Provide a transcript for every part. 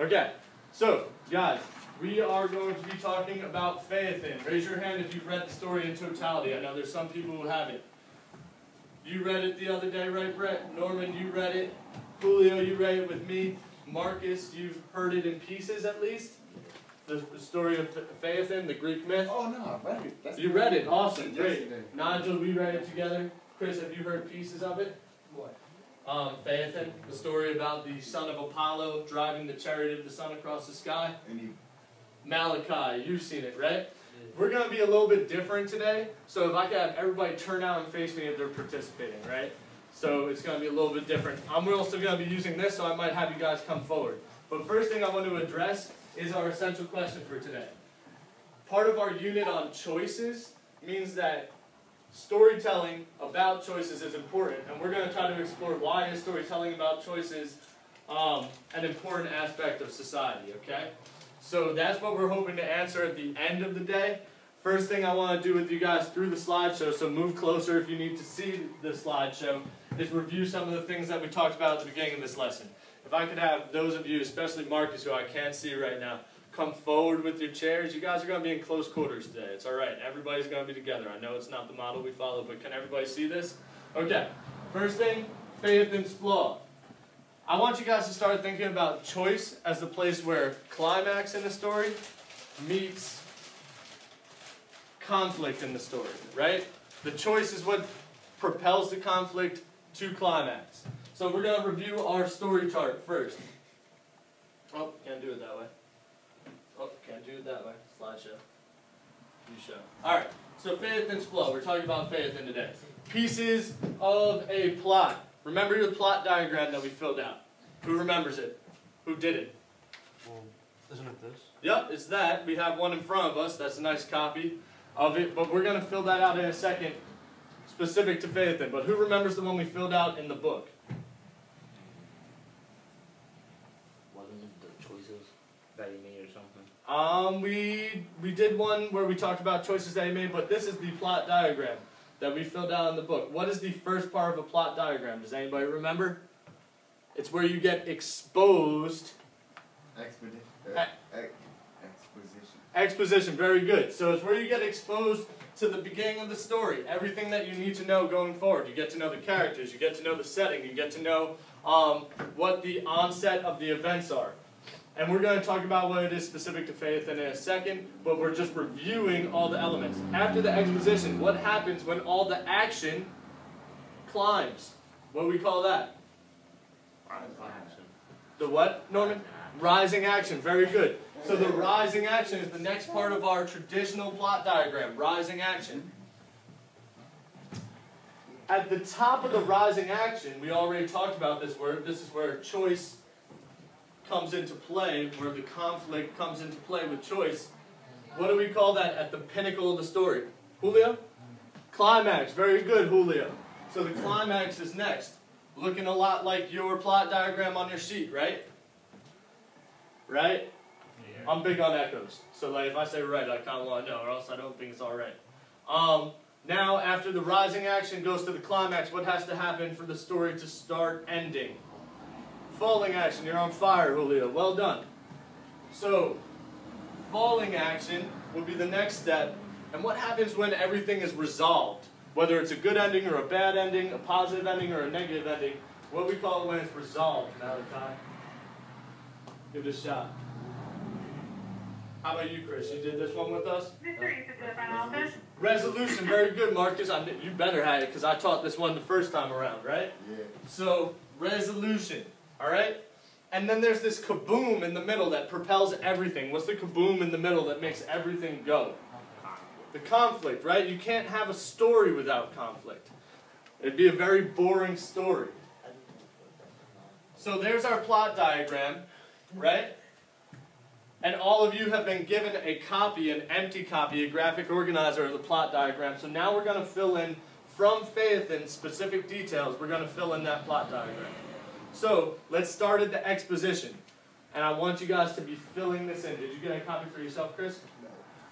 Okay, so guys, we are going to be talking about Phaethon. Raise your hand if you've read the story in totality. I know there's some people who haven't. You read it the other day, right, Brett? Norman, you read it. Julio, you read it with me. Marcus, you've heard it in pieces at least. The story of Phaethon, the Greek myth. Oh no, I read it. You read it, awesome, great. Nigel, we read it together. Chris, have you heard pieces of it? What? Phaethon, the story about the son of Apollo driving the chariot of the sun across the sky. Malachi, you've seen it, right? We're going to be a little bit different today, so if I could have everybody turn out and face me if they're participating, right? So it's going to be a little bit different. I'm also going to be using this, so I might have you guys come forward. But first thing I want to address is our essential question for today. Part of our unit on choices means that storytelling about choices is important, and we're going to try to explore why is storytelling about choices an important aspect of society, okay? So that's what we're hoping to answer at the end of the day. First thing I want to do with you guys through the slideshow, so move closer if you need to see the slideshow, is review some of the things that we talked about at the beginning of this lesson. If I could have those of you, especially Marcus, who I can't see right now, come forward with your chairs. You guys are going to be in close quarters today. It's all right. Everybody's going to be together. I know it's not the model we follow, but can everybody see this? Okay. First thing, Phaethon's Flaw. I want you guys to start thinking about choice as the place where climax in the story meets conflict in the story, right? The choice is what propels the conflict to climax. So we're going to review our story chart first. Oh, can't do it that way. Oh, can't do it that way. Slideshow. You show. Alright, so Phaethon's Flaw. We're talking about Phaethon today. Pieces of a plot. Remember your plot diagram that we filled out. Who remembers it? Who did it? Well, isn't it this? Yep, it's that. We have one in front of us. That's a nice copy of it. But we're going to fill that out in a second, specific to Phaethon. But who remembers the one we filled out in the book? Wasn't it the choices that you made or something? We did one where we talked about choices that he made, but this is the plot diagram that we filled out in the book. What is the first part of a plot diagram? Does anybody remember? It's where you get exposed. Exposition. Exposition, very good. So it's where you get exposed to the beginning of the story. Everything that you need to know going forward. You get to know the characters, you get to know the setting, you get to know what the onset of the events are. And we're going to talk about what it is specific to Phaethon in a second, but we're just reviewing all the elements. After the exposition, what happens when all the action climbs? What do we call that? The what, Norman? Rising action, very good. So the rising action is the next part of our traditional plot diagram, rising action. At the top of the rising action, we already talked about this word, this is where choice comes into play, where the conflict comes into play with choice. What do we call that at the pinnacle of the story? Julio? Climax, very good, Julio. So the climax is next. Looking a lot like your plot diagram on your sheet, right? Right? Yeah. I'm big on echoes. So like if I say right, I kind of want to know, or else I don't think it's all right. Now, after the rising action goes to the climax, what has to happen for the story to start ending? Falling action. You're on fire, Julio. Well done. So, falling action will be the next step. And what happens when everything is resolved? Whether it's a good ending or a bad ending, a positive ending or a negative ending, what we call it when it's resolved, Malachi? Give it a shot. How about you, Chris? You did this one with us? Resolution. Very good, Marcus. You better have it because I taught this one the first time around, right? Yeah. So, resolution. All right? And then there's this kaboom in the middle that propels everything. What's the kaboom in the middle that makes everything go? The conflict, right? You can't have a story without conflict. It'd be a very boring story. So there's our plot diagram, right? And all of you have been given a copy, an empty copy, a graphic organizer of the plot diagram. So now we're going to fill in, from Phaethon, specific details. We're going to fill in that plot diagram. So let's start at the exposition. And I want you guys to be filling this in. Did you get a copy for yourself, Chris?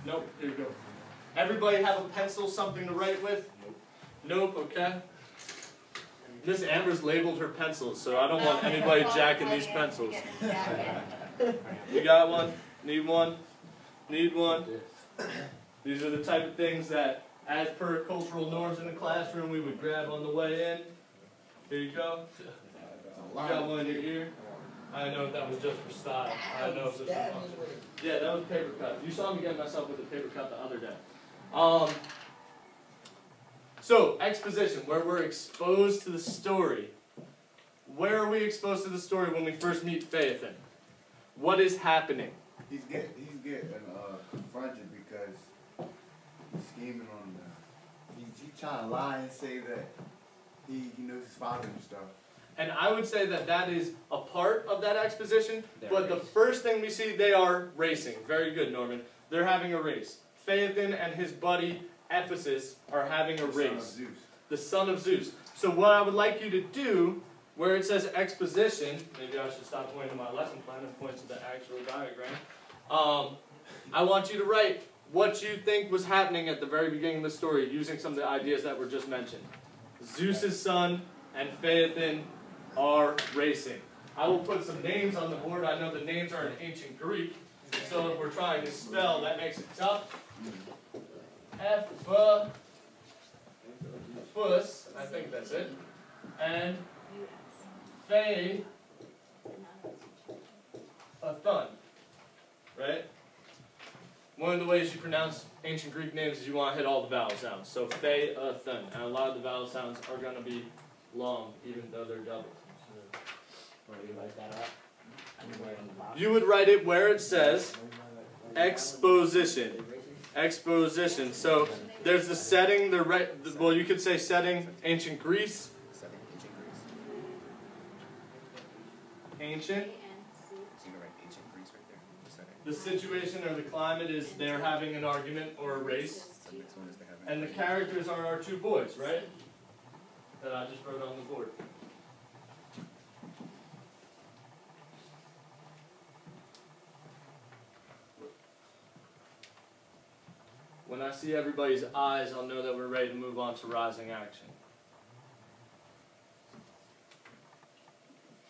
No. Nope. Here you go. Everybody have a pencil, something to write with? Nope. Nope, okay. Miss Amber's labeled her pencils, so I don't want anybody jacking these pencils. You got one? Need one? Need one? These are the type of things that, as per cultural norms in the classroom, we would grab on the way in. Here you go. You got one in your ear? I didn't know if that was just for style. I didn't know if this was fun. Yeah, that was paper cut. You saw me get myself with a paper cut the other day. So, exposition, where we're exposed to the story. Where are we exposed to the story when we first meet Phaethon? What is happening? He's getting confronted because he's scheming on the. He's trying to lie and say that he knows his father and stuff. And I would say that that is a part of that exposition, but the first thing we see, they are racing. Very good, Norman. They're having a race. Phaethon and his buddy Ephesus are having a race. The son of Zeus. So what I would like you to do, where it says exposition, maybe I should stop pointing to my lesson plan and point to the actual diagram. I want you to write what you think was happening at the very beginning of the story using some of the ideas that were just mentioned. Zeus's son and Phaethon are racing. I will put some names on the board. I know the names are in ancient Greek, so if we're trying to spell, that makes it tough. Fus, I think that's it, and Phaethon, right? One of the ways you pronounce ancient Greek names is you want to hit all the vowel sounds. So Phaethon, and a lot of the vowel sounds are going to be long, even though they're double. Where do you write that up? You would write it where it says exposition. Exposition. So there's the setting. Well, you could say setting ancient Greece. Ancient. The situation or the climate is they're having an argument or a race. And the characters are our two boys, right? That I just wrote on the board. When I see everybody's eyes, I'll know that we're ready to move on to rising action.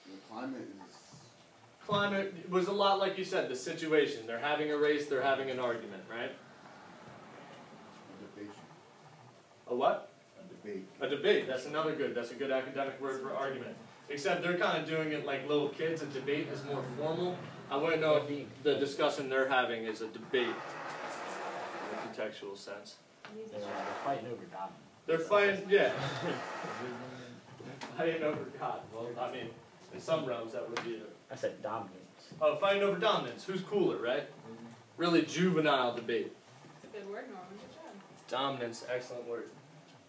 The climate was a lot like you said, the situation. They're having a race, they're having an argument, right? A debate. A what? A debate. A debate. That's a good academic word for argument. Except they're kind of doing it like little kids. A debate is more formal. I want to know if the discussion they're having is a debate. In a contextual sense. They're fighting over God. They're fighting, yeah. Fighting over God. Well, I mean, in some realms that would be I said dominance. Oh, fighting over dominance. Who's cooler, right? Really juvenile debate. It's a good word, Norman. Good job. Dominance, excellent word.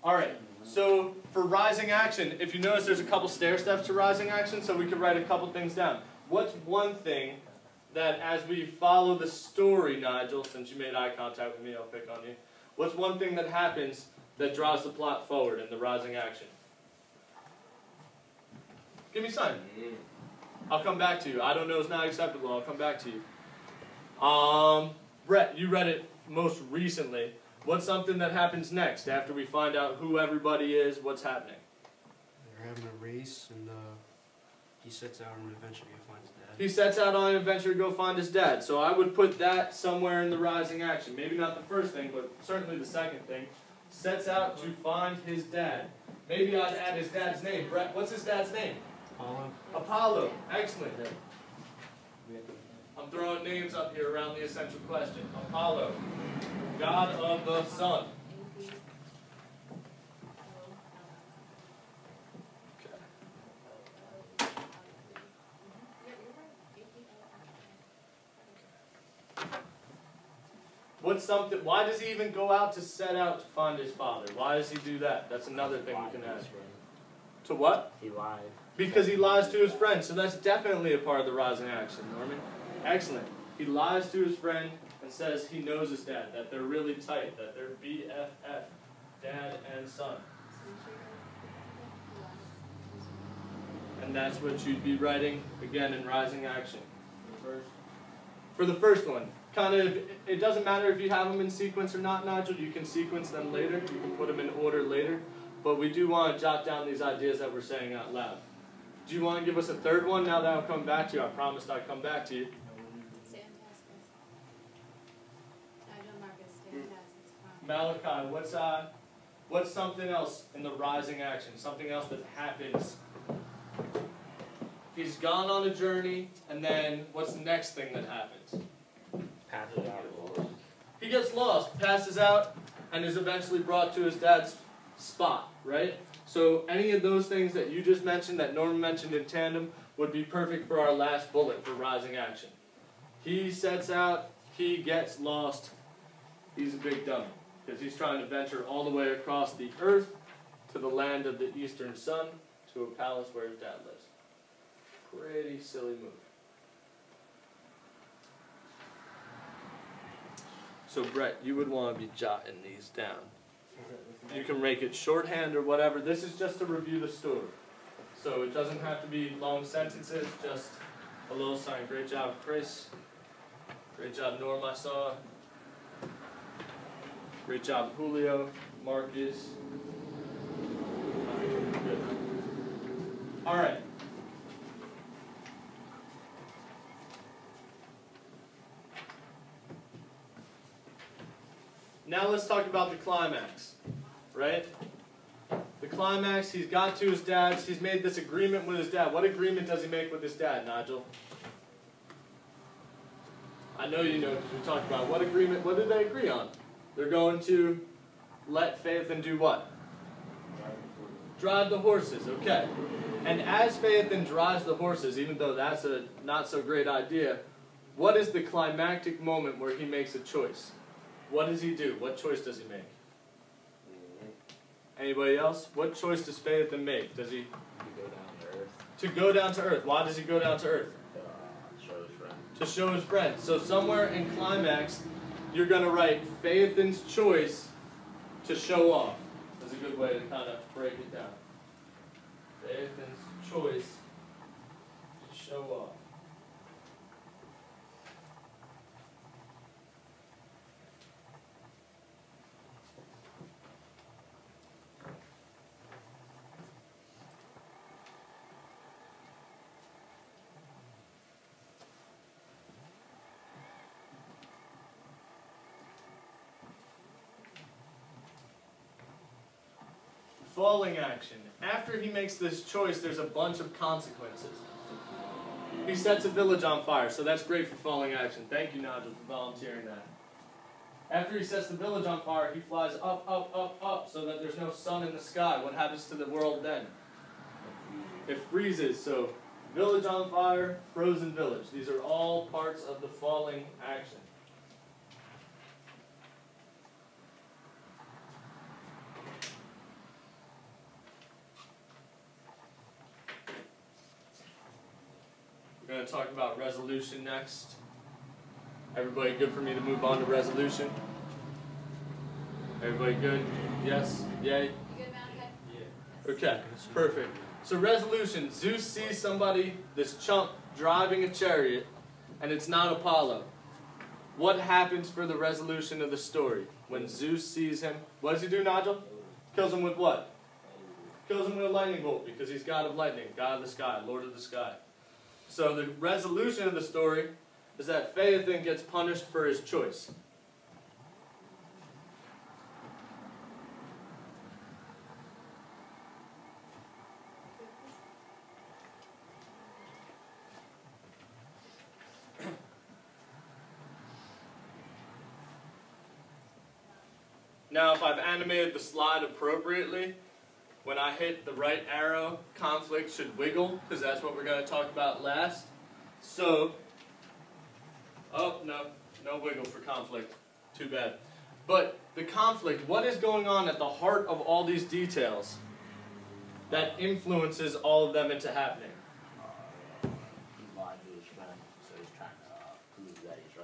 All right, so for rising action, if you notice there's a couple stair steps to rising action, so we could write a couple things down. What's one thing that as we follow the story, Nigel, since you made eye contact with me, I'll pick on you. What's one thing that happens that draws the plot forward in the rising action? Give me a sign. I'll come back to you. I don't know it's not acceptable. I'll come back to you. Brett, you read it most recently. What's something that happens next after we find out who everybody is, what's happening? They're having a race, and he sets out on an adventure to go find his dad. He sets out on an adventure to go find his dad. So I would put that somewhere in the rising action. Maybe not the first thing, but certainly the second thing. Sets out to find his dad. Maybe I'd add his dad's name. Brett, what's his dad's name? Apollo. Apollo. Excellent. I'm throwing names up here around the essential question. Apollo, god of the sun. What's something? Why does he even go out to set out to find his father? Why does he do that? That's another thing we can ask. To what? He lied. Because he lies to his friend. So that's definitely a part of the rising action, Norman. Excellent. He lies to his friend and says he knows his dad, that they're really tight, that they're BFF, dad and son. And that's what you'd be writing, again, in rising action. For the first one. Kind of, it doesn't matter if you have them in sequence or not, Nigel. You can sequence them later. You can put them in order later. But we do want to jot down these ideas that we're saying out loud. Do you want to give us a third one now that I'm coming back to you? I promised I'd come back to you. Malachi, what's something else in the rising action? Something else that happens. He's gone on a journey, and then what's the next thing that happens? Passes out. He gets lost, passes out, and is eventually brought to his dad's spot, right? So any of those things that you just mentioned, that Norman mentioned in tandem, would be perfect for our last bullet for rising action. He sets out, he gets lost, he's a big dummy, because he's trying to venture all the way across the earth to the land of the eastern sun, to a palace where his dad lives. Pretty silly move. So Brett, you would want to be jotting these down. You can make it shorthand or whatever. This is just to review the story. So it doesn't have to be long sentences, just a little sign. Great job, Chris. Great job, Norm, I saw. Great job, Julio, Marcus. Good. All right. Now let's talk about the climax, right? The climax, he's got to his dad's, he's made this agreement with his dad. What agreement does he make with his dad, Nigel? I know you know because we talked about it. What agreement, what did they agree on? They're going to let Phaethon do what? Drive the horses, okay. And as Phaethon drives the horses, even though that's a not so great idea, what is the climactic moment where he makes a choice? What does he do? What choice does he make? Anybody else? What choice does Phaethon make? Does he? To go down to earth. To go down to earth. Why does he go down to earth? Show his friend. To show his friend. So somewhere in climax, you're going to write Phaethon's choice to show off. That's a good way to kind of break it down. Phaethon's choice to show off. Falling action. After he makes this choice, there's a bunch of consequences. He sets a village on fire, so that's great for falling action. Thank you, Nigel, for volunteering that. After he sets the village on fire, he flies up, up, up, up, so that there's no sun in the sky. What happens to the world then? It freezes, so village on fire, frozen village. These are all parts of the falling action. We're going to talk about resolution next. Everybody good for me to move on to resolution? Everybody good? Yes? Yay? You good, Malachi? Yeah. Okay, perfect. So resolution, Zeus sees somebody, this chump, driving a chariot, and it's not Apollo. What happens for the resolution of the story? When Zeus sees him, what does he do, Nigel? Kills him with what? Kills him with a lightning bolt, because he's God of lightning, God of the sky, Lord of the sky. So the resolution of the story is that Phaethon gets punished for his choice. Now, if I've animated the slide appropriately, when I hit the right arrow, conflict should wiggle, because that's what we're going to talk about last. So, oh, no wiggle for conflict. Too bad. But the conflict, what is going on at the heart of all these details that influences all of them into happening? He lied to his friend, so he's trying to prove that he's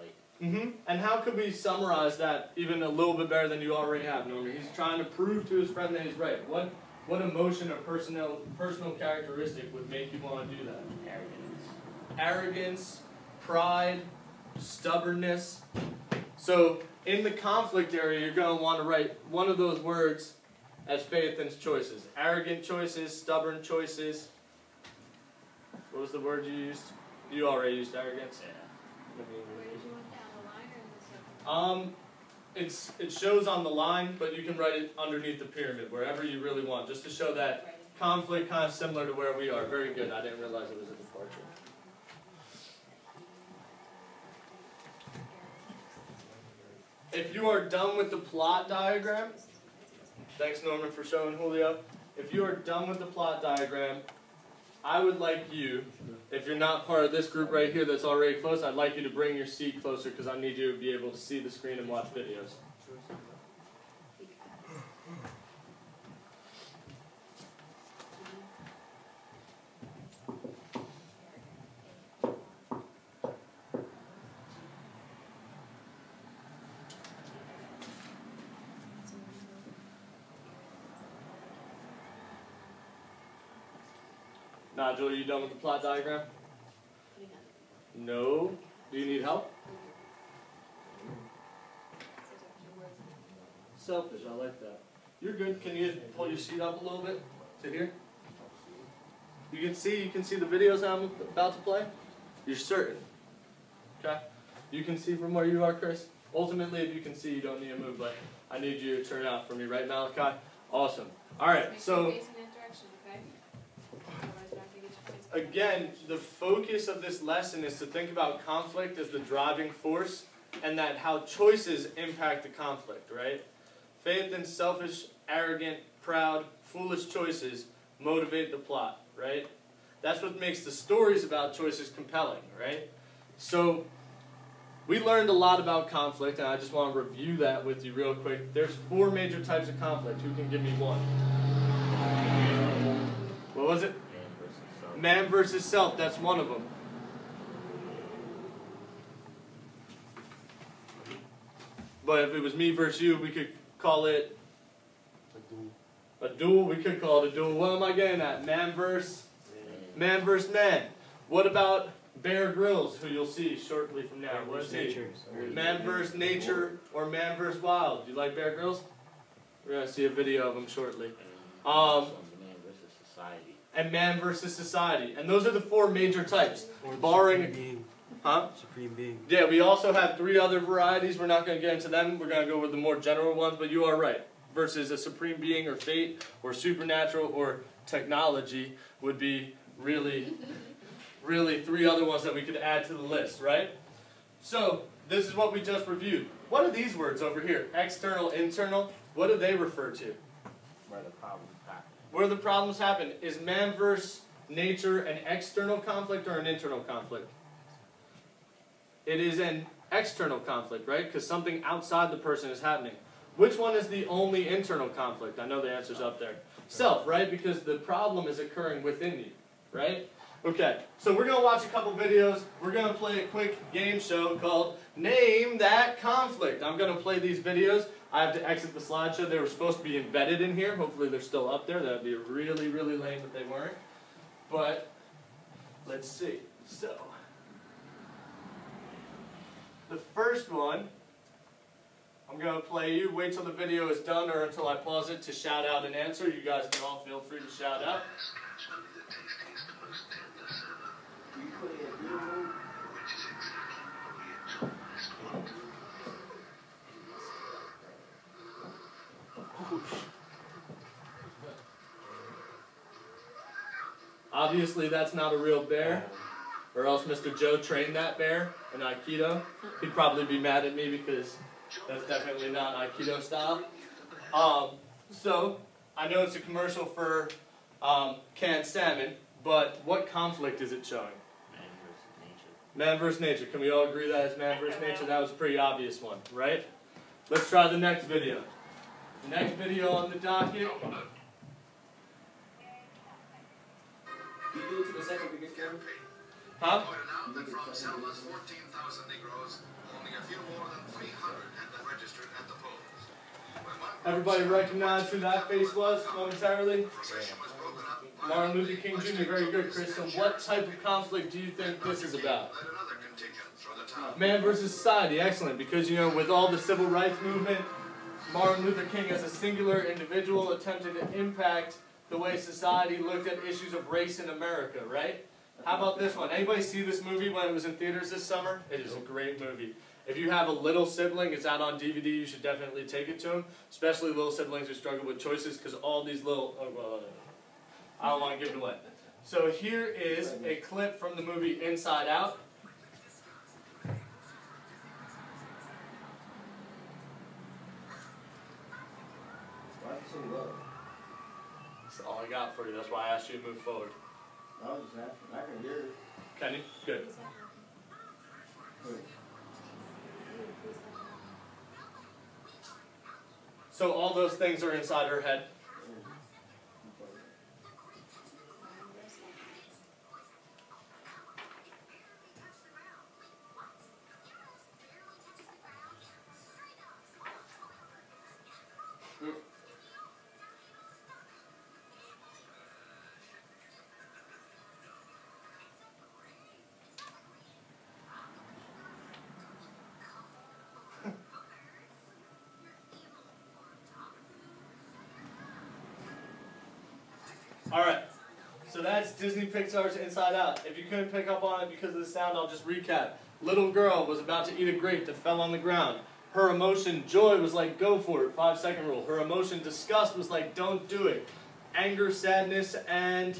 right. And how could we summarize that even a little bit better than you already have, Norman? He's trying to prove to his friend that he's right. What emotion or personal characteristic would make you want to do that? Arrogance, pride, stubbornness. So in the conflict area, you're going to want to write one of those words as Phaethon's choices. Arrogant choices, stubborn choices. What was the word you used? You already used arrogance. Yeah. Where did you want down the line or in the circle? it shows on the line, but you can write it underneath the pyramid, wherever you really want, just to show that conflict kind of similar to where we are. Very good. I didn't realize it was a departure. If you are done with the plot diagram, thanks Norman for showing Julio. If you are done with the plot diagram, I would like you, if you're not part of this group right here that's already close, I'd like you to bring your seat closer because I need you to be able to see the screen and watch videos. Nigel, are you done with the plot diagram? No. Do you need help? Selfish, I like that. You're good. Can you pull your seat up a little bit to here? You can see the videos I'm about to play? You're certain? Okay? You can see from where you are, Chris? Ultimately, if you can see, you don't need to move, but I need you to turn out for me, right, Malachi? Awesome. All right, so again, the focus of this lesson is to think about conflict as the driving force and that how choices impact the conflict, right? Phaethon, selfish, arrogant, proud, foolish choices motivate the plot, right? That's what makes the stories about choices compelling, right? So we learned a lot about conflict, and I just want to review that with you real quick. There's 4 major types of conflict. Who can give me one? What was it? Man versus self, that's one of them. But if it was me versus you, we could call it a duel. We could call it a duel. What am I getting at? Man versus man. What about Bear Grylls, who you'll see shortly from now? What is he? Man versus nature or man versus wild. Do you like Bear Grylls? We're going to see a video of him shortly. And man versus society. And those are the 4 major types. Barring... Being. Huh? Supreme being. Yeah, we also have 3 other varieties. We're not going to get into them. We're going to go with the more general ones, but you are right. Versus a supreme being or fate or supernatural or technology would be really 3 other ones that we could add to the list, right? So, this is what we just reviewed. What are these words over here? External, internal. What do they refer to? Where the problems happen. Where the problems happen. Is man versus nature an external conflict or an internal conflict? It is an external conflict, right? Because something outside the person is happening. Which one is the only internal conflict? I know the answer's up there. Self, right? Because the problem is occurring within you, right? Okay, so we're going to watch a couple videos. We're going to play a quick game show called Name That Conflict. I'm going to play these videos. I have to exit the slideshow. They were supposed to be embedded in here. Hopefully they're still up there. That would be really lame if they weren't. But let's see. So, the first one, I'm going to play you. Wait till the video is done or until I pause it to shout out an answer. You guys can all feel free to shout out. Obviously, that's not a real bear, or else Mr. Joe trained that bear in Aikido. He'd probably be mad at me because that's definitely not Aikido style. So, I know it's a commercial for canned salmon, but what conflict is it showing? Man versus nature. Can we all agree that it's man versus nature? That was a pretty obvious one, right? Let's try the next video. The next video on the docket. You do it to the second biggest camera? Huh? That from Selma's 14,000 Negroes, only a few more than 300 had been registered at the polls. Everybody recognize who that face was momentarily? Martin Luther King Jr. Very good, Chris. So what type of conflict do you think this is about? Man versus society. Excellent. Because, you know, with all the civil rights movement, Martin Luther King as a singular individual attempted to impact the way society looked at issues of race in America, right? How about this one? Anybody see this movie when it was in theaters this summer? It is a great movie. If you have a little sibling, it's out on DVD, you should definitely take it to them. Especially little siblings who struggle with choices, because all these little... I don't want to give it away. So here is a clip from the movie Inside Out. Why is it so low? That's all I got for you. That's why I asked you to move forward. I was just asking. I can hear it. Can you? Good. Wait. So all those things are inside her head. Alright, so that's Disney Pixar's Inside Out. If you couldn't pick up on it because of the sound, I'll just recap. Little girl was about to eat a grape that fell on the ground. Her emotion, joy, was like, go for it, 5-second rule. Her emotion, disgust, was like, don't do it. Anger, sadness, and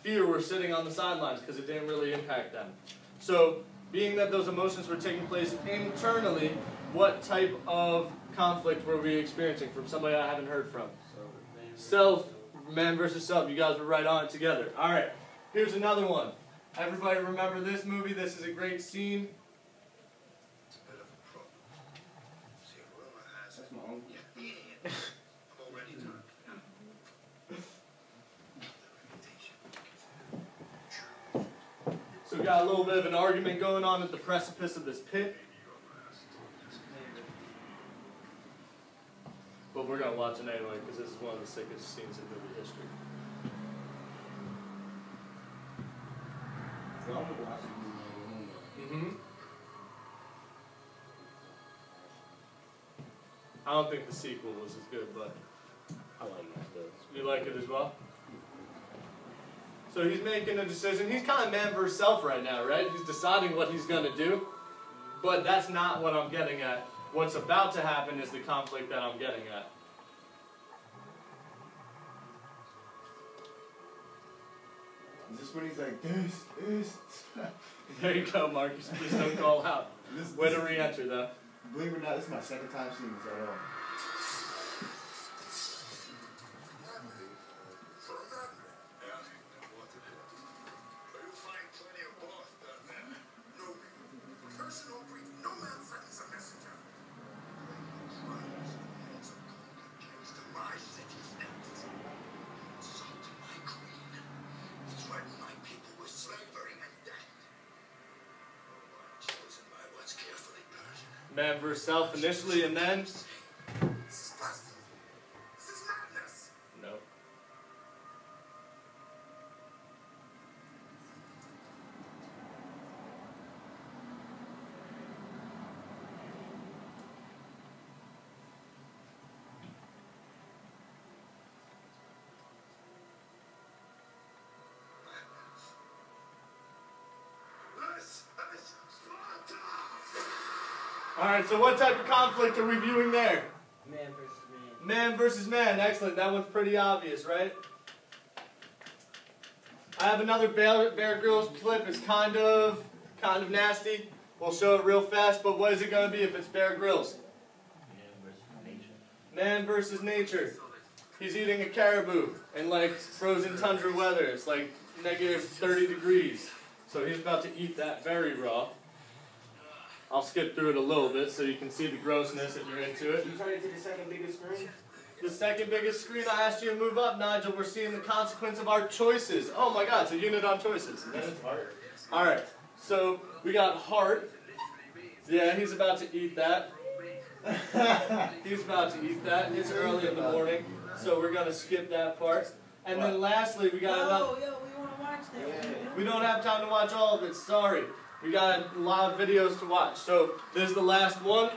fear were sitting on the sidelines because it didn't really impact them. So, being that those emotions were taking place internally, what type of conflict were we experiencing from somebody I haven't heard from? Self. Man versus self. You guys were right on it together. Alright, here's another one. Everybody remember this movie? This is a great scene. It's a bit of a problem. See, rumor has it. That's my uncle. You idiot. I'm already done. So we got a little bit of an argument going on at the precipice of this pit. But we're going to watch it anyway because this is one of the sickest scenes in movie history. Well, I'm gonna watch it. Mm-hmm. I don't think the sequel was as good, but I like it. you like it as well? So he's making a decision. He's kind of man versus self right now, right? He's deciding what he's going to do. But that's not what I'm getting at. What's about to happen is the conflict that I'm getting at. Is this when he's like, this? There you go, Marcus. Please don't call out. Way to re-enter, though. Believe it or not, this is my second time seeing this at all. You'll find plenty of both down there. No, personal brief. No man threatens a messenger. To my city's next. Insult my queen. Threaten my people with slavery and death. I'm chosen by what's carefully perched. Man versus self initially, and then... This is blasphemy. This is madness. No. This is Sparta. Alright, so what type of conflict are we viewing there? Man versus man. Man versus man. Excellent. That one's pretty obvious, right? I have another Bear Grylls clip. It's kind of nasty. We'll show it real fast, but what is it going to be if it's Bear Grylls? Man versus nature. Man versus nature. He's eating a caribou in like frozen tundra weather. It's like negative 30 degrees. So he's about to eat that very raw. I'll skip through it a little bit so you can see the grossness if you're into it. You turn it to the second biggest screen? The second biggest screen, I asked you to move up, Nigel. We're seeing the consequence of our choices. Oh my god, it's a unit on choices. Then it's hard. Alright, so we got heart. Yeah, he's about to eat that. He's about to eat that. It's early in the morning, so we're going to skip that part. And then lastly, we got another... we want to watch that. We don't have time to watch all of it, sorry. We got a lot of videos to watch. So, this is the last one.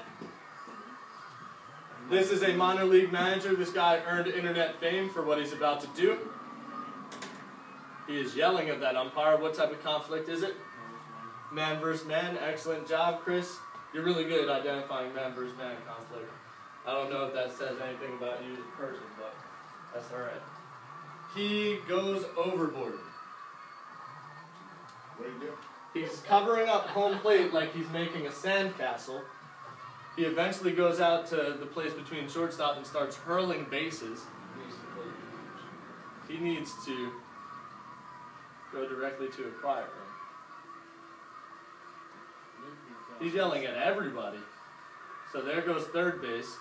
This is a minor league manager. This guy earned internet fame for what he's about to do. He is yelling at that umpire. What type of conflict is it? Man versus man. Excellent job, Chris. You're really good at identifying man versus man conflict. I don't know if that says anything about you as a person, but that's alright. He goes overboard. What do you do? He's covering up home plate like he's making a sandcastle. He eventually goes out to the place between shortstop and starts hurling bases. He needs to go directly to a quiet room. He's yelling at everybody. So there goes third base.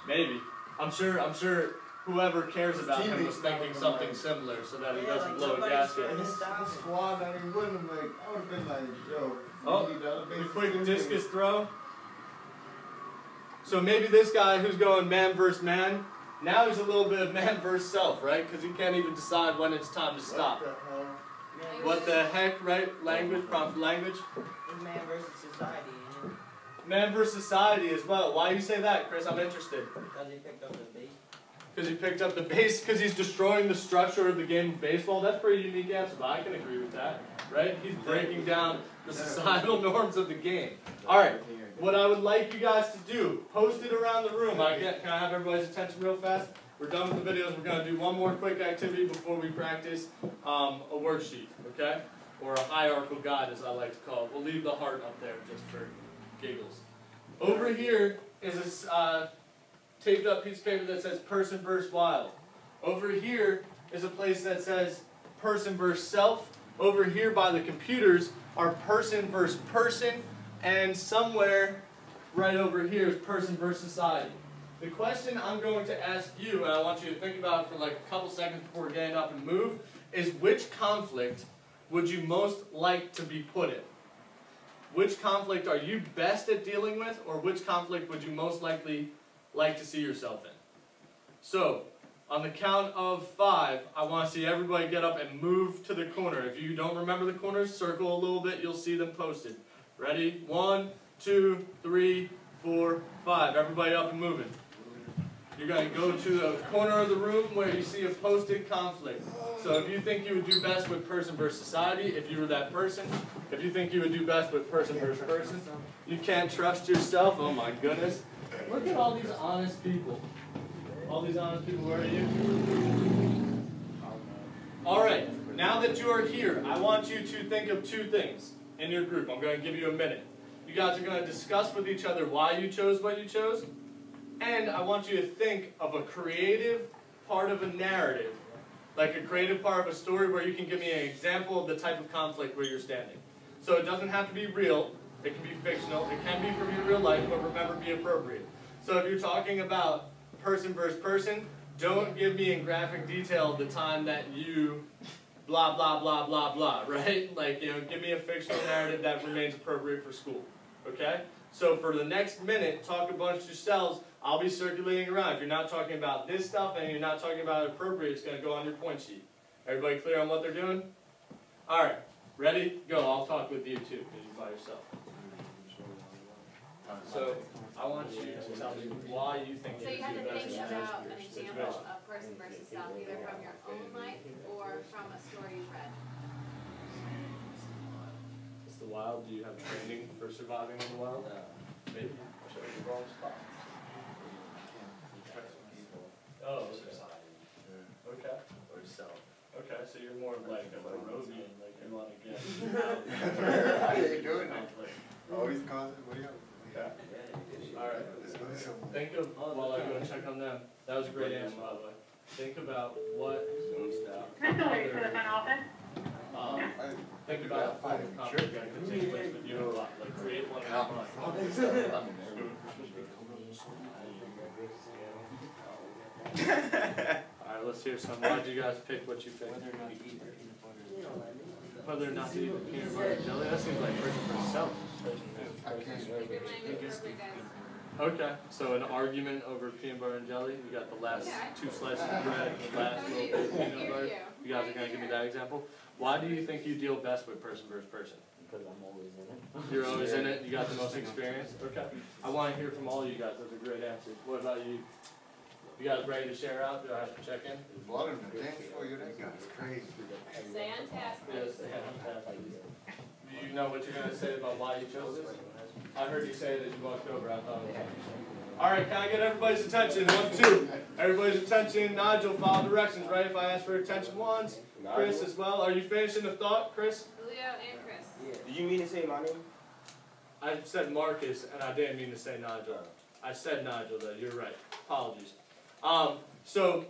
Maybe. I'm sure whoever cares about him was thinking something similar so that he doesn't blow a gasket. And his squad, I mean, wouldn't have like, I would have been like, yo. Oh, the quick discus throw. So maybe this guy who's going man versus man, now he's a little bit of man versus self, right? Because he can't even decide when it's time to stop. What the heck, right? Language, prompt language. It's man versus society. Man versus society as well. Why do you say that, Chris? I'm interested. Because he picked up the base. Because he picked up the base, because he's destroying the structure of the game of baseball. That's a pretty unique answer, but I can agree with that, right? He's breaking down the societal norms of the game. All right, what I would like you guys to do, post it around the room. Can I have everybody's attention real fast? We're done with the videos. We're going to do one more quick activity before we practice a worksheet, okay? Or a hierarchical guide, as I like to call it. We'll leave the heart up there just for giggles. Over here is a taped up piece of paper that says person versus wild. Over here is a place that says person versus self. Over here by the computers are person versus person, and somewhere right over here is person versus society. The question I'm going to ask you, and I want you to think about it for like a couple seconds before getting up and move, is which conflict would you most like to be put in? Which conflict are you best at dealing with, or which conflict would you most likely like to see yourself in? So, on the count of 5, I want to see everybody get up and move to the corner. If you don't remember the corners, circle a little bit, you'll see them posted. Ready? 1, 2, 3, 4, 5. Everybody up and moving. You're going to go to the corner of the room where you see a posted conflict. So if you think you would do best with person versus society, if you were that person, if you think you would do best with person versus person, you can't trust yourself, oh my goodness. Look at all these honest people. All these honest people, where are you? Alright, now that you are here, I want you to think of 2 things in your group. I'm going to give you a minute. You guys are going to discuss with each other why you chose what you chose. And I want you to think of a creative part of a narrative, like a creative part of a story where you can give me an example of the type of conflict where you're standing. So it doesn't have to be real, it can be fictional, it can be from your real life, but remember, be appropriate. So if you're talking about person versus person, don't give me in graphic detail the time that you blah, blah, blah, blah, blah, right? Like, give me a fictional narrative that remains appropriate for school, okay? So for the next minute, talk amongst yourselves. I'll be circulating around. If you're not talking about this stuff and you're not talking about it appropriate, it's going to go on your point sheet. Everybody clear on what they're doing? All right. Ready? Go. I'll talk with you too, because you're by yourself. So I want you to tell me why you think So you you have do to best think in about an this example situation. of person versus self, either from your own life or from a story you've read. It's the wild. Do you have training for surviving in the wild? Maybe. I showed you the wrong spot. Oh, okay. Or self. Okay, so you're more of like a Moravian, like you want to get How are you doing that? Always constant. What do you have? Okay. Alright. Think of, while I go and check on them, that was a great answer, by the way. Think about what think about a form of conflict that could take place with you a lot. Like create one in your mind. Alright, let's hear some. Why'd you guys pick what you picked? Whether or not to eat peanut butter and jelly? That seems like person for self. If you're playing with appropriate guys. Okay, so an argument over peanut butter and jelly. You got the last 2 slices of bread, the last little bit of peanut butter. You guys are going to give me that example. Why do you think you deal best with person versus person? Because I'm always in it. You're always in it. You got the most experience. Okay. I want to hear from all you guys. That's a great answer. What about you? You guys ready to share out? Do I have to check in? Blood on the dance for you, that guy's crazy. Stay on task. Yes, you know what you're going to say about why you chose this? I heard you say that you walked over. I thought it was Alright, can I get everybody's attention? 1, 2. Everybody's attention. Nigel, follow directions, right? If I ask for attention once. Chris as well. Are you finishing the thought, Chris? Julio and Chris. Yeah. Did you mean to say my name? I said Marcus, and I didn't mean to say Nigel. I said Nigel, though. You're right. Apologies. So,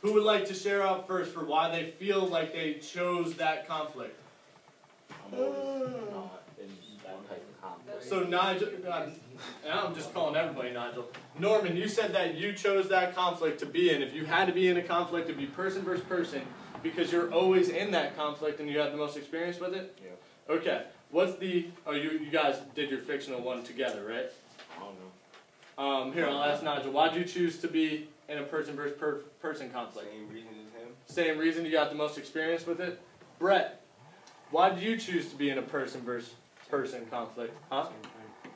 who would like to share out first for why they feel like they chose that conflict? I'm always not in that type of conflict. So Nigel, and I'm just calling everybody Nigel. Norman, you said that you chose that conflict to be in. If you had to be in a conflict, it'd be person versus person because you're always in that conflict and you have the most experience with it? Yeah. Okay. What's the, oh, you guys did your fictional one together, right? I don't know. Here, I'll ask Nigel. Why'd you choose to be in a person versus person conflict? Same reason as him. Same reason, you got the most experience with it? Brett, why did you choose to be in a person versus person conflict? Huh?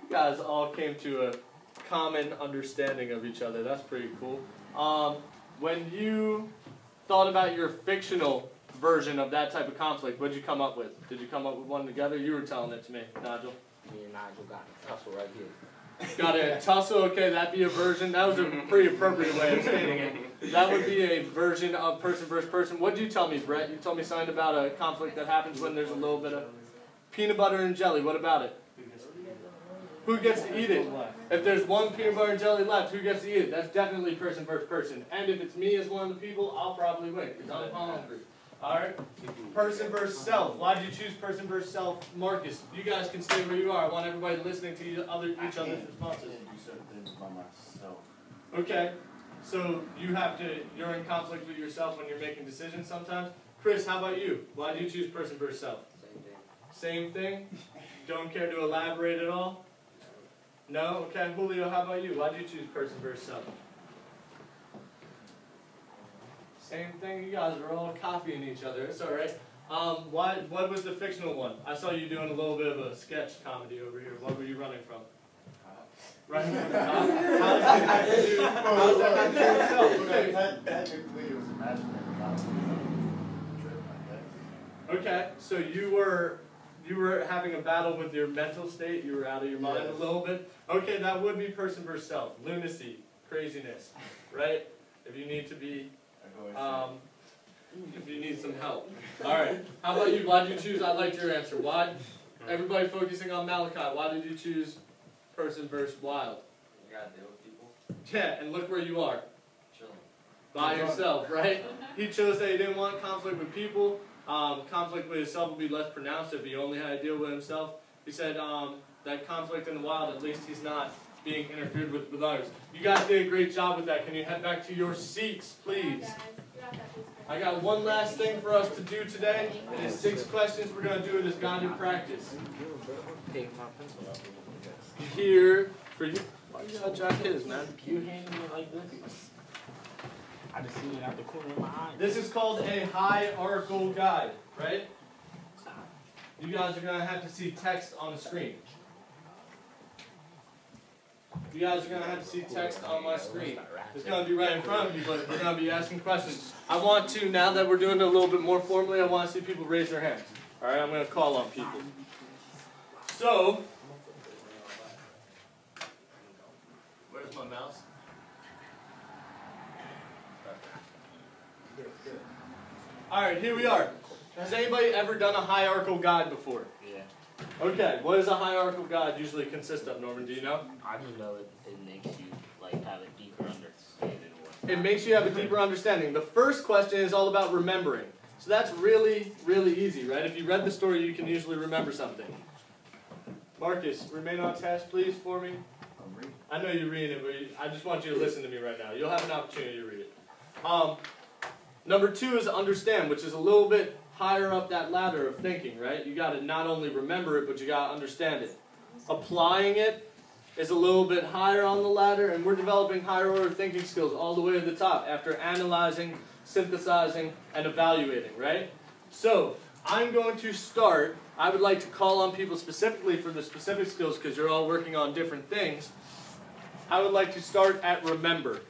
You guys all came to a common understanding of each other. That's pretty cool. When you thought about your fictional version of that type of conflict, what did you come up with? Did you come up with one together? You were telling it to me, Nigel. Me and Nigel got in a tussle right here. Got a tussle, okay, that'd be a version. That was a pretty appropriate way of stating it. That would be a version of person versus person. What did you tell me, Brett? You told me something about a conflict that happens when there's a little bit of peanut butter and jelly. What about it? Who gets to eat it? If there's one peanut butter and jelly left, who gets to eat it? That's definitely person versus person. And if it's me as one of the people, I'll probably win because I'm hungry. Alright? Person versus self. Why did you choose person versus self? Marcus, you guys can stay where you are. I want everybody listening to each other's responses. Do certain things by myself. Okay. So you're in conflict with yourself when you're making decisions sometimes. Chris, how about you? Why do you choose person versus self? Same thing. Same thing? Don't care to elaborate at all? No? Okay. Julio, how about you? Why do you choose person versus self? Same thing. You guys are all copying each other. It's all right. What was the fictional one? I saw you doing a little bit of a sketch comedy over here. What were you running from? Running from the cop? How's that have to do with yourself? Okay. Technically, it was imaginary. Okay. So you were having a battle with your mental state. You were out of your mind a little bit. Okay, that would be person versus self. Lunacy, craziness, right? If you need to be. If you need some help. Alright, how about you? Why did you choose? I liked your answer. Why? Everybody focusing on Malachi. Why did you choose person versus wild? You gotta deal with people. Yeah, and look where you are. Chilling. By yourself, right? He chose that he didn't want conflict with people. Conflict with himself would be less pronounced if he only had to deal with himself. He said that conflict in the wild, at least he's not being interfered with others. You guys did a great job with that. Can you head back to your seats, please? I got one last thing for us to do today. It is 6 questions. We're going to do it as guided practice. Take my pencil out. Here for you. Why you gotta jack his, man? You handing me like this? I just seen it out the corner of my eye. This is called a hierarchical guide, right? You guys are going to have to see text on the screen. You guys are going to have to see text on my screen. It's going to be right in front of you, but we're going to be asking questions. I want to, now that we're doing it a little bit more formally, I want to see people raise their hands. Alright, I'm going to call on people. So, where's my mouse? Alright, here we are. Has anybody ever done a hierarchical guide before? Yeah. Okay, what does a hierarchical guide usually consist of, Norman? Do you know? I just know it makes you like have a deeper understanding. It makes you have a deeper understanding. The first question is all about remembering. So that's really, really easy, right? If you read the story, you can usually remember something. Marcus, remain on task, please, for me. I know you read it, but I just want you to listen to me right now. You'll have an opportunity to read it. Number 2 is understand, which is a little bit higher up that ladder of thinking, right? You got to not only remember it, but you got to understand it. Applying it is a little bit higher on the ladder, and we're developing higher order thinking skills all the way to the top after analyzing, synthesizing, and evaluating, right? So, I'm going to start. I would like to call on people specifically for the specific skills because you're all working on different things. I would like to start at remember.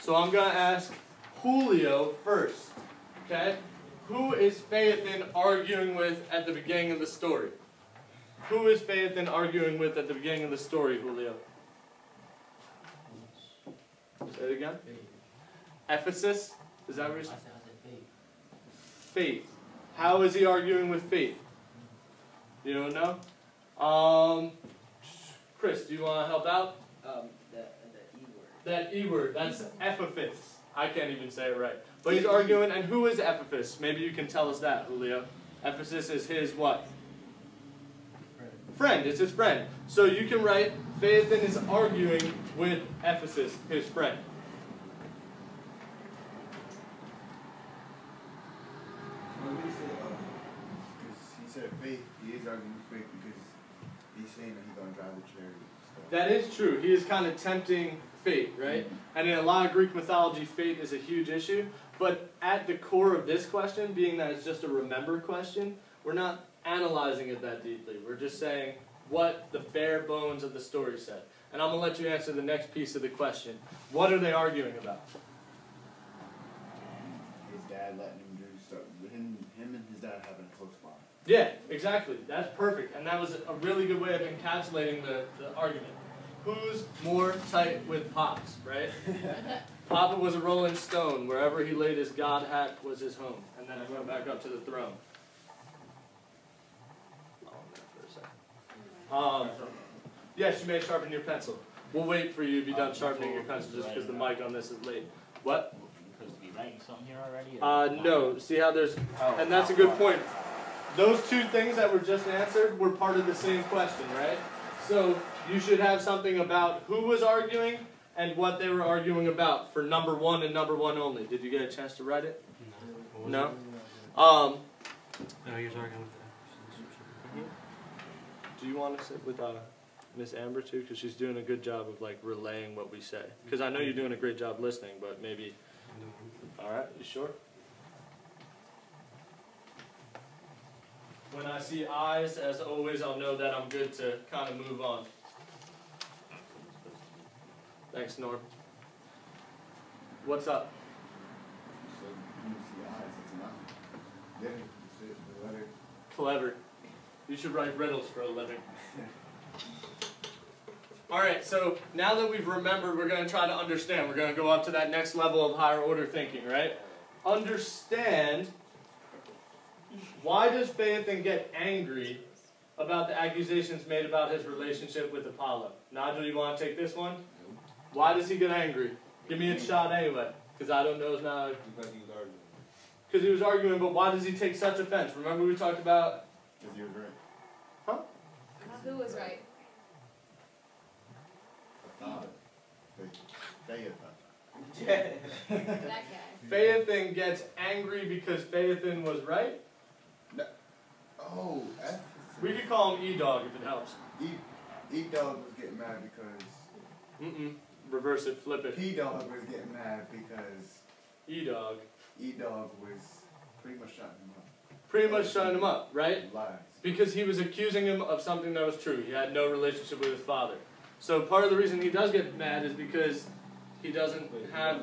So I'm going to ask Julio first. Okay? Who is Phaethon arguing with at the beginning of the story? Who is Phaethon arguing with at the beginning of the story, Julio? Say it again. Ephesus? Is that what you're saying? Faith. How is he arguing with faith? You don't know? Chris, do you want to help out? The E word. That E word, that's Ephesus. I can't even say it right. But he's arguing, and who is Ephesus? Maybe you can tell us that, Julio. Ephesus is his what? Friend. It's his friend. So you can write, Phaethon is arguing with Ephesus, his friend. Because he said faith, he is arguing with faith because he's saying that he's going to drive the chariot. That is true. He is kind of tempting fate, right? And in a lot of Greek mythology, fate is a huge issue. But at the core of this question, being that it's just a remember question, we're not analyzing it that deeply. We're just saying what the bare bones of the story said. And I'm going to let you answer the next piece of the question. What are they arguing about? His dad letting him do stuff. Him and his dad having a close bond. Yeah, exactly. That's perfect. And that was a really good way of encapsulating the argument. Who's more tight with Pops, right? Papa was a rolling stone. Wherever he laid his god hat was his home. And then I went back up to the throne. Yes, you may sharpen your pencil. We'll wait for you to be done sharpening your pencil just because the mic on this is late. What? Supposed to be writing something here already? No. See how there's... And that's a good point. Those two things that were just answered were part of the same question, right? So you should have something about who was arguing and what they were arguing about for number one and number one only. Did you get a chance to write it? No? No, he was arguing with that. Do you want to sit with Miss Amber too? Because she's doing a good job of like relaying what we say. Because I know you're doing a great job listening, but maybe... Alright, you sure? When I see eyes, as always, I'll know that I'm good to kind of move on. Thanks, Norm. What's up? So when you see eyes, it's not. Yeah, it's the letter. Clever. You should write riddles for a living. Alright, so now that we've remembered, we're going to try to understand. We're going to go up to that next level of higher order thinking, right? Understand, why does Phaethon get angry about the accusations made about his relationship with Apollo? Nigel, you want to take this one? Why does he get angry? Give me a shot anyway, because I don't know now. Because he was arguing. Because he was arguing, but why does he take such offense? Remember we talked about... Because he was right. Huh? Who was right? That guy. Phaethon gets angry because Phaethon was right? Oh, We could call him E-Dog if it helps. E-Dog was getting mad because... Reverse it, flip it. P-Dog was getting mad because E-Dog. E-Dog was pretty much shutting him up. Pretty much shutting him up, right? Lies. Because he was accusing him of something that was true. He had no relationship with his father. So part of the reason he does get mad is because he doesn't have...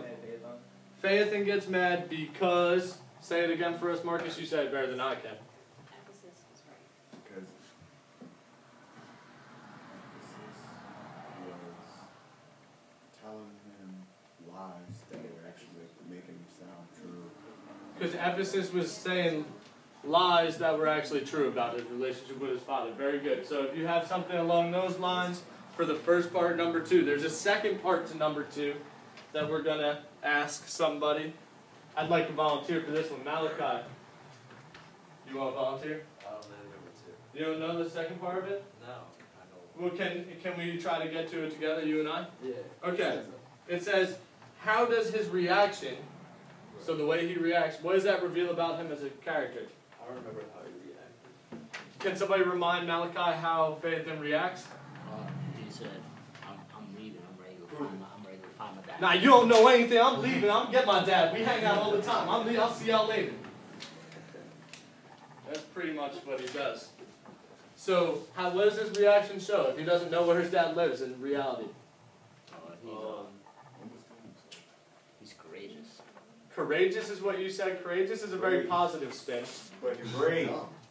Phaethon gets mad because... Say it again for us, Marcus. You said it better than I can. Ephesus was right. Because Ephesus was telling him lies that were actually making him sound true. Because Ephesus was saying lies that were actually true about his relationship with his father. Very good. So if you have something along those lines for the first part, number two. There's a second part to number two that we're going to ask somebody. I'd like to volunteer for this one. Malachi, you want to volunteer? I don't know number two. You don't know the second part of it? No, I don't. Well, can we try to get to it together, you and I? Yeah. Okay. It says, how does his reaction, so the way he reacts, what does that reveal about him as a character? I don't remember how he reacted. Can somebody remind Malachi how Phaethon reacts? He said, I'm leaving, I'm ready to find my dad. Nah, you don't know anything. I'm leaving. I'm getting my dad. We hang out all the time. I'm leaving. I'll see y'all later. That's pretty much what he does. So, what does his reaction show if he doesn't know where his dad lives in reality? Courageous is what you said. Courageous is a very positive spin. But he brave.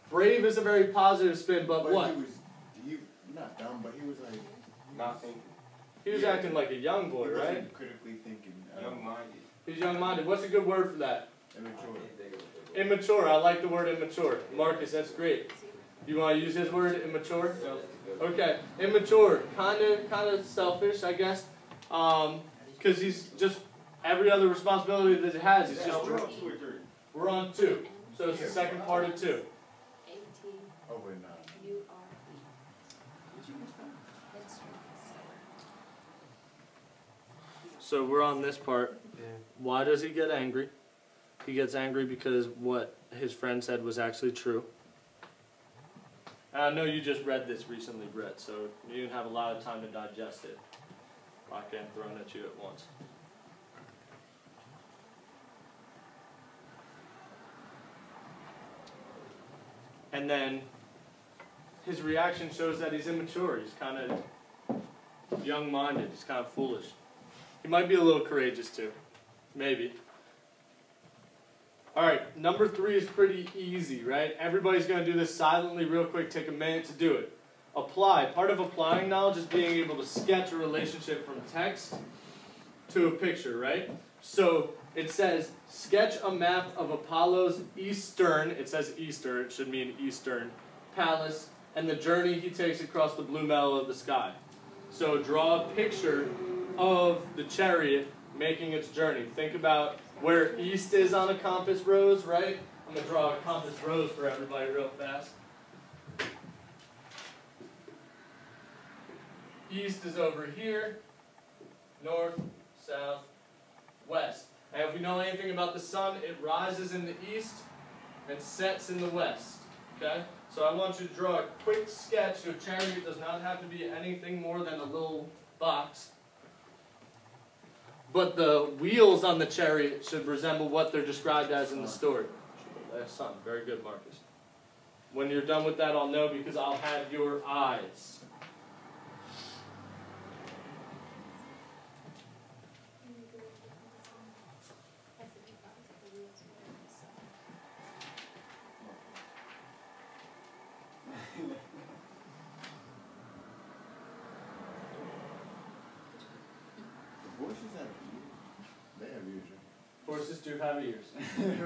Brave is a very positive spin, but what? He not dumb, but he was like Not thinking. He was acting like a young boy, he right? wasn't critically thinking. Young-minded. He's young-minded. What's a good word for that? Immature. Immature. I like the word immature. Marcus, that's great. You want to use his word, immature? Okay. Immature. Kind of selfish, I guess. Because he's just, every other responsibility that he has, he's just... We're on 2 or 3. We're on 2. So it's the second part of 2. A-T-U-R-E. Oh, wait, no. That's true. So we're on this part. Yeah. Why does he get angry? He gets angry because what his friend said was actually true. And I know you just read this recently, Brett, so you didn't have a lot of time to digest it. Not getting thrown at you at once. And then his reaction shows that he's immature. He's kind of young-minded. He's kind of foolish. He might be a little courageous too. Maybe. Alright, number 3 is pretty easy, right? Everybody's going to do this silently real quick. Take a minute to do it. Apply. Part of applying knowledge is being able to sketch a relationship from text to a picture, right? So it says, sketch a map of Apollo's eastern, it says Easter, it should mean Eastern, palace, and the journey he takes across the blue metal of the sky. So draw a picture of the chariot making its journey. Think about where east is on a compass rose, right? I'm going to draw a compass rose for everybody real fast. East is over here. North, south, west. And if we know anything about the sun, it rises in the east and sets in the west. Okay? So I want you to draw a quick sketch. Your chariot does not have to be anything more than a little box. But the wheels on the chariot should resemble what they're described as in the story. That's sun. Very good, Marcus. When you're done with that, I'll know because I'll have your eyes. Horses have ears. They have ears, Horses do have ears.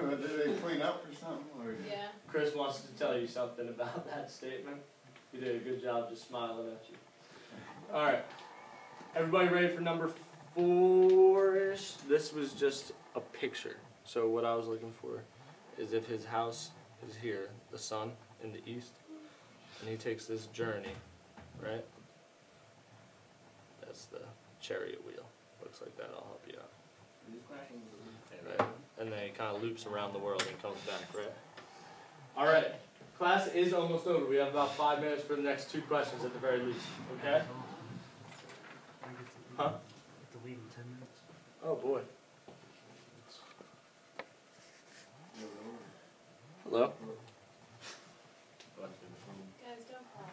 right? Do they clean up or something? Or Yeah. Chris wants to tell you something about that statement. You did a good job just smiling at you. Alright. Everybody ready for number 4-ish? This was just a picture. So what I was looking for is if his house is here, the sun in the east, and he takes this journey, right? That's the chariot wheel. Looks like that. I'll help you out. Right. And then he kind of loops around the world and comes back, right? All right. Class is almost over. We have about 5 minutes for the next 2 questions at the very least. Okay? Huh? To leave in 10 minutes. Oh, boy. Hello? Guys, don't fall.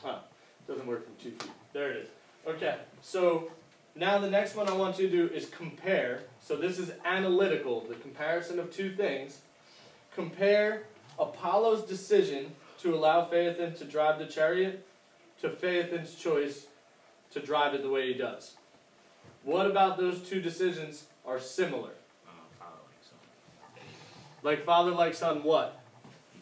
Oh, doesn't work from 2 feet. There it is. Okay, so now the next one I want you to do is compare. So this is analytical, the comparison of 2 things. Compare Apollo's decision to allow Phaethon to drive the chariot to Phaethon's choice to drive it the way he does. What about those 2 decisions are similar? Like father, like son, what?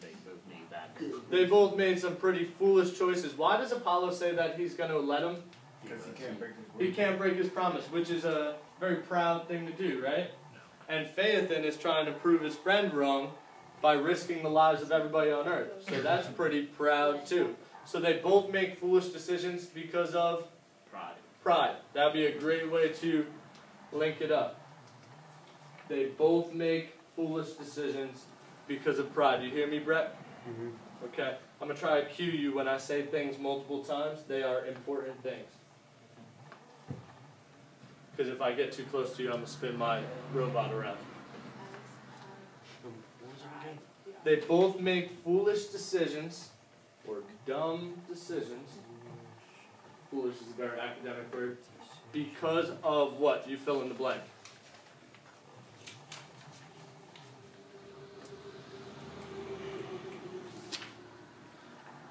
They both made bad. They both made some pretty foolish choices. Why does Apollo say that he's going to let him? because he can't break his word. He can't break his promise, which is a very proud thing to do, right? And Phaethon is trying to prove his friend wrong by risking the lives of everybody on earth. So that's pretty proud too. So they both make foolish decisions because of pride. That would be a great way to link it up. They both make foolish decisions because of pride. You hear me, Brett? Mm-hmm. Okay. I'm going to try to cue you when I say things multiple times. They are important things. Because if I get too close to you, I'm going to spin my robot around. What was it again? They both make foolish decisions, or dumb decisions. Foolish is a very academic word. Because of what? You fill in the blank.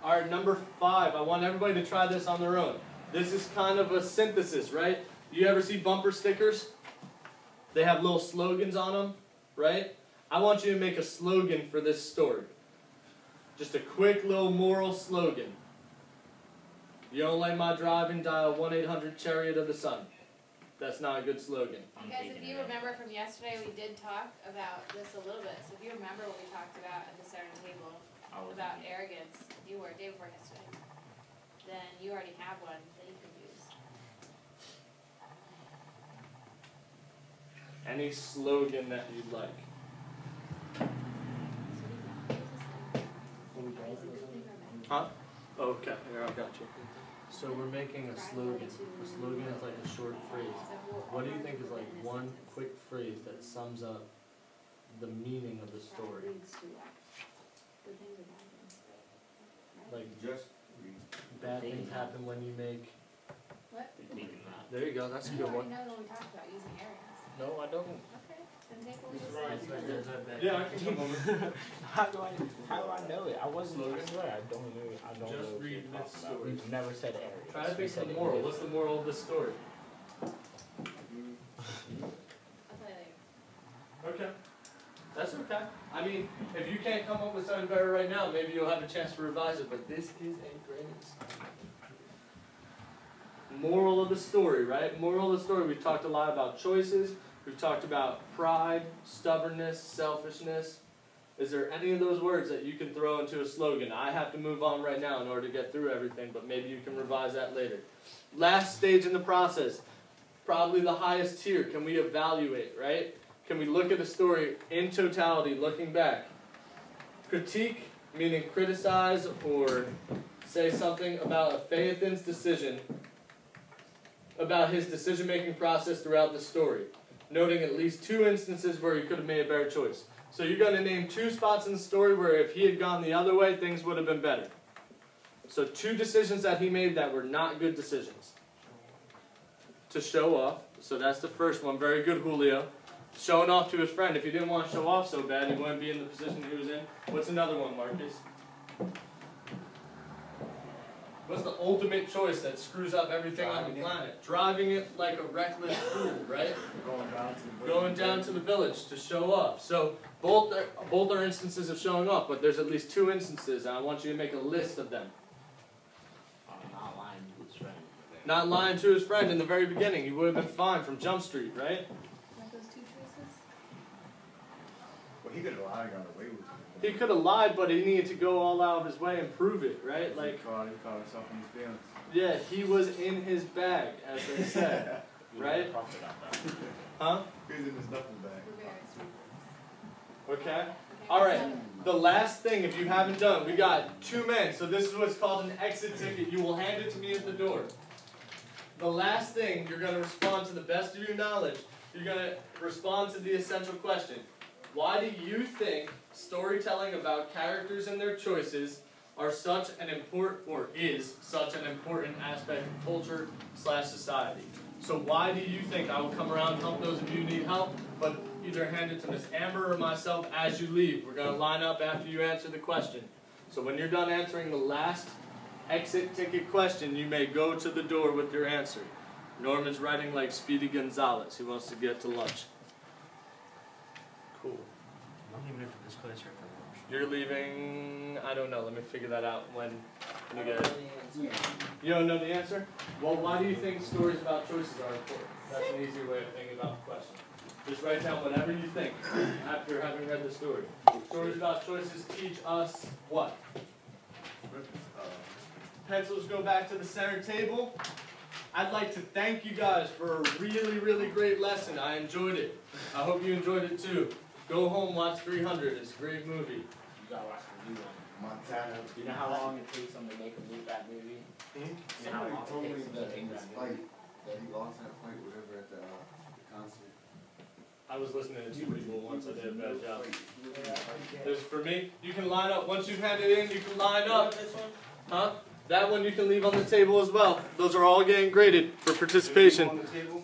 Alright, number 5. I want everybody to try this on their own. This is kind of a synthesis, right? You ever see bumper stickers? They have little slogans on them, right? I want you to make a slogan for this story. Just a quick little moral slogan. You don't like my driving, dial 1-800-Chariot of the Sun. That's not a good slogan. Because if you remember from yesterday, we did talk about this a little bit. So if you remember what we talked about at the center table about arrogance, you were day before yesterday. Then you already have one that you can use. Any slogan that you'd like. Huh? Okay, here, I got you. So we're making a slogan. A slogan is like a short phrase. What do you think is like one quick phrase that sums up the meaning of the story? Like Just bad things happen when you make. What? There you go. That's a You good already one. know what we talked about using arrogance. No, I don't. Okay, then take what we just said. Yeah, I can come over. How do I know it? I wasn't. I swear, I don't know. Just what read you're this talking about. story. We've never said arrogance. Try to We think said of the moral. it. What's the moral of this story? I'll tell you later. Okay. That's okay. I mean, if you can't come up with something better right now, maybe you'll have a chance to revise it, but this is a great moral of the story, right? Moral of the story, we've talked a lot about choices. We've talked about pride, stubbornness, selfishness. Is there any of those words that you can throw into a slogan? I have to move on right now in order to get through everything, but maybe you can revise that later. Last stage in the process, probably the highest tier. Can we evaluate, right? Can we look at a story in totality, looking back? Critique, meaning criticize or say something about Phaethon's decision, about his decision-making process throughout the story, noting at least 2 instances where he could have made a better choice. So you're going to name 2 spots in the story where if he had gone the other way, things would have been better. So 2 decisions that he made that were not good decisions. To show off, so that's the first one. Very good, Julio. Showing off to his friend. If he didn't want to show off so bad, he wouldn't be in the position he was in. What's another one, Marcus? What's the ultimate choice that screws up everything on the planet? Driving it like a reckless fool, right? Going down to the village to show off. So both are instances of showing off, but there's at least 2 instances, and I want you to make a list of them. Not lying to his friend. Not lying to his friend in the very beginning. He would have been fine from Jump Street, right? Like those 2 choices? Well, he could have lied and got away with it. He could have lied, but he needed to go all out of his way and prove it, right? He Like, caught himself in his feelings. yeah, he was in his bag, as they said, right? Huh? He was in his duffel bag. We're very sweet. Okay. Okay, All what's right. the other one? The last thing, if you haven't done, we got 2 men. So this is what's called an exit ticket. You will hand it to me at the door. The last thing, you're going to respond to the best of your knowledge. You're going to respond to the essential question. Why do you think storytelling about characters and their choices are such an important, or is such an important aspect of culture / society? So why do you think, I will come around and help those of you who need help, but either hand it to Miss Amber or myself as you leave. We're going to line up after you answer the question. So when you're done answering the last exit ticket question, you may go to the door with your answer. Norman's writing like Speedy Gonzalez. He wants to get to lunch. Cool. I'm leaving it for this class here for lunch. You're leaving, I don't know, let me figure that out when you get it. You don't know the answer? Well, why do you think stories about choices are important? That's an easier way of thinking about the question. Just write down whatever you think after having read the story. Stories about choices teach us what? Pencils go back to the center table. I'd like to thank you guys for a really, really great lesson. I enjoyed it. I hope you enjoyed it too. Go home, watch 300. It's a great movie. You gotta watch the new one. Montana. You know how long it takes them to make that movie? Hmm? You know how Somebody long told it me takes them that to in make this that fight, movie? that he lost that fight, whatever, at the concert. I was listening to 2 people once. I did a bad job. This for me. You can line up. Once you've handed it in, you can line up. Huh? That one you can leave on the table as well. Those are all getting graded for participation. On the table?